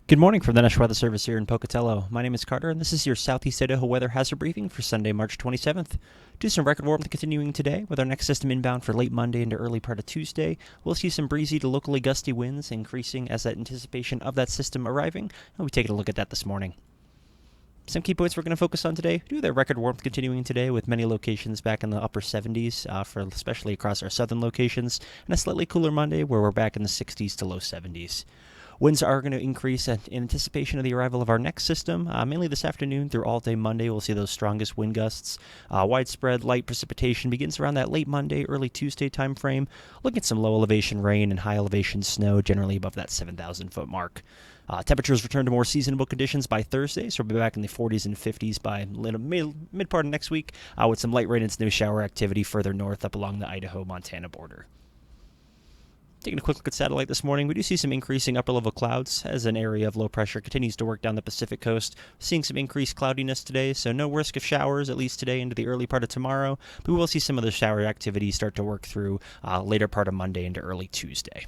Good morning from the National Weather Service here in Pocatello. My name is Carter, and this is your Southeast Idaho weather hazard briefing for Sunday, March 27th. Due to some record warmth continuing today, with our next system inbound for late Monday into early part of Tuesday, we'll see some breezy to locally gusty winds increasing as that anticipation of that system arriving, and we'll be taking a look at that this morning. Some key points we're going to focus on today. Due to the record warmth continuing today with many locations back in the upper 70s, especially across our southern locations, and a slightly cooler Monday where we're back in the 60s to low 70s. Winds are going to increase in anticipation of the arrival of our next system. Mainly this afternoon through all day Monday, we'll see those strongest wind gusts. Widespread light precipitation begins around that late Monday, early Tuesday time frame. Looking at some low elevation rain and high elevation snow, generally above that 7,000 foot mark. Temperatures return to more seasonable conditions by Thursday, so we'll be back in the 40s and 50s by mid part of next week, with some light rain and snow shower activity further north up along the Idaho-Montana border. Taking a quick look at satellite this morning, we do see some increasing upper-level clouds as an area of low pressure continues to work down the Pacific coast. Seeing some increased cloudiness today, so no risk of showers, at least today into the early part of tomorrow. But we will see some of the shower activity start to work through later part of Monday into early Tuesday.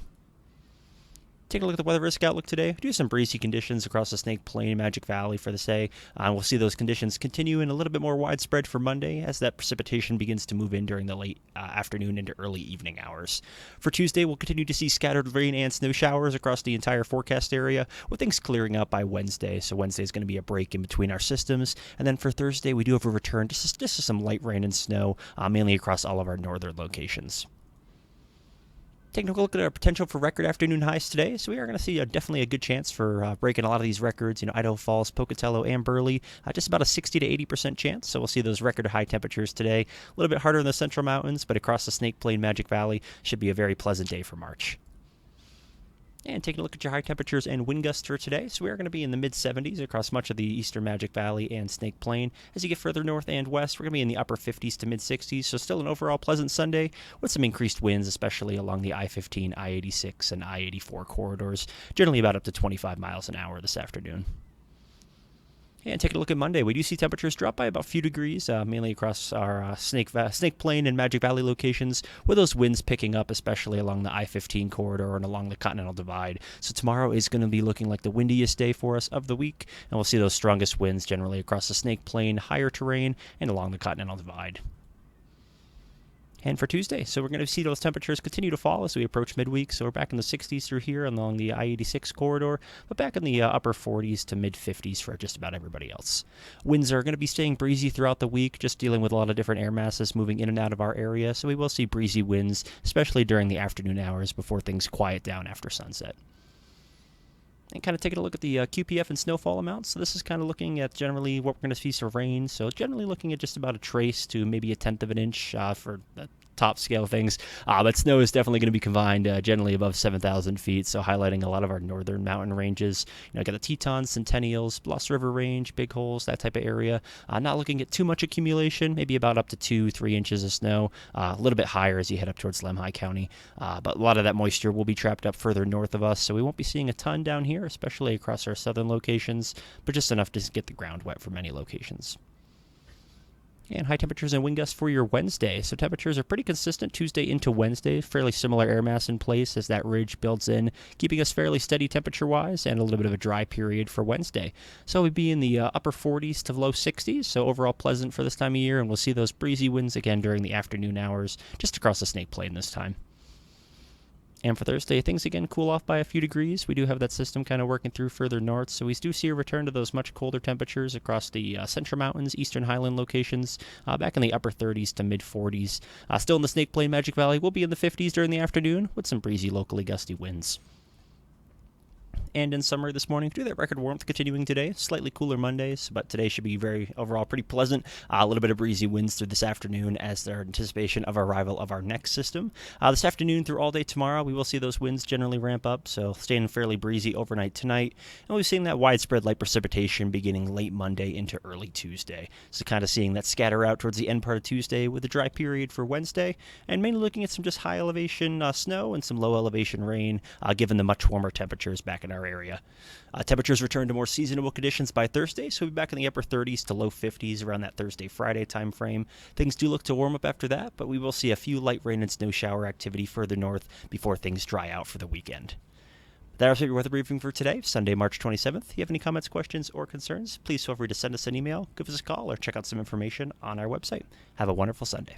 Take a look at the weather risk outlook today. We do have some breezy conditions across the Snake Plain, Magic Valley for this day. We'll see those conditions continue and a little bit more widespread for Monday as that precipitation begins to move in during the late afternoon into early evening hours. For Tuesday, we'll continue to see scattered rain and snow showers across the entire forecast area, with things clearing up by Wednesday. So Wednesday is going to be a break in between our systems. And then for Thursday, we do have a return just to some light rain and snow, mainly across all of our northern locations. Taking a look at our potential for record afternoon highs today, so we are going to see definitely a good chance for breaking a lot of these records. Idaho Falls, Pocatello, and Burley, just about a 60 to 80% chance. So we'll see those record high temperatures today. A little bit harder in the central mountains, but across the Snake Plain, Magic Valley, should be a very pleasant day for March. And taking a look at your high temperatures and wind gusts for today. So we are going to be in the mid-70s across much of the eastern Magic Valley and Snake Plain. As you get further north and west, we're going to be in the upper 50s to mid-60s. So still an overall pleasant Sunday with some increased winds, especially along the I-15, I-86, and I-84 corridors. Generally about up to 25 miles an hour this afternoon. And taking a look at Monday, we do see temperatures drop by about a few degrees, mainly across our Snake Plain and Magic Valley locations, with those winds picking up, especially along the I-15 corridor and along the Continental Divide. So tomorrow is going to be looking like the windiest day for us of the week, and we'll see those strongest winds generally across the Snake Plain, higher terrain, and along the Continental Divide. And for Tuesday, so we're going to see those temperatures continue to fall as we approach midweek. So we're back in the 60s through here along the I-86 corridor, but back in the upper 40s to mid-50s for just about everybody else. Winds are going to be staying breezy throughout the week, just dealing with a lot of different air masses moving in and out of our area. So we will see breezy winds, especially during the afternoon hours before things quiet down after sunset. And kind of taking a look at the QPF and snowfall amounts. So this is kind of looking at generally what we're going to see some rain. So generally looking at just about a trace to maybe a tenth of an inch for the top scale things. But snow is definitely going to be confined generally above 7,000 feet. So highlighting a lot of our northern mountain ranges. Got the Tetons, Centennials, Lost River Range, Big Holes, that type of area. Not looking at too much accumulation, maybe about up to 2-3 inches of snow. A little bit higher as you head up towards Lemhi County. But a lot of that moisture will be trapped up further north of us. So we won't be seeing a ton down here, especially across our southern locations, but just enough to get the ground wet for many locations. And high temperatures and wind gusts for your Wednesday. So temperatures are pretty consistent Tuesday into Wednesday. Fairly similar air mass in place as that ridge builds in, keeping us fairly steady temperature-wise and a little bit of a dry period for Wednesday. So we'd be in the upper 40s to low 60s, so overall pleasant for this time of year, and we'll see those breezy winds again during the afternoon hours just across the Snake Plain this time. And for Thursday, things again cool off by a few degrees. We do have that system kind of working through further north, so we do see a return to those much colder temperatures across the Central Mountains, Eastern Highland locations, back in the upper 30s to mid-40s. Still in the Snake Plain, Magic Valley, we'll be in the 50s during the afternoon with some breezy, locally gusty winds. And in summary this morning, due to that record warmth continuing today, slightly cooler Mondays, but today should be very overall pretty pleasant. A little bit of breezy winds through this afternoon as their anticipation of arrival of our next system. This afternoon through all day tomorrow, we will see those winds generally ramp up, so staying fairly breezy overnight tonight. And we've seen that widespread light precipitation beginning late Monday into early Tuesday. So kind of seeing that scatter out towards the end part of Tuesday with a dry period for Wednesday, and mainly looking at some just high elevation snow and some low elevation rain, given the much warmer temperatures back in our area. Temperatures return to more seasonable conditions by Thursday, so we'll be back in the upper 30s to low 50s around that Thursday-Friday time frame. Things do look to warm up after that, but we will see a few light rain and snow shower activity further north before things dry out for the weekend. That was your weather briefing for today, Sunday, March 27th. If you have any comments, questions, or concerns, please feel free to send us an email, give us a call, or check out some information on our website. Have a wonderful Sunday.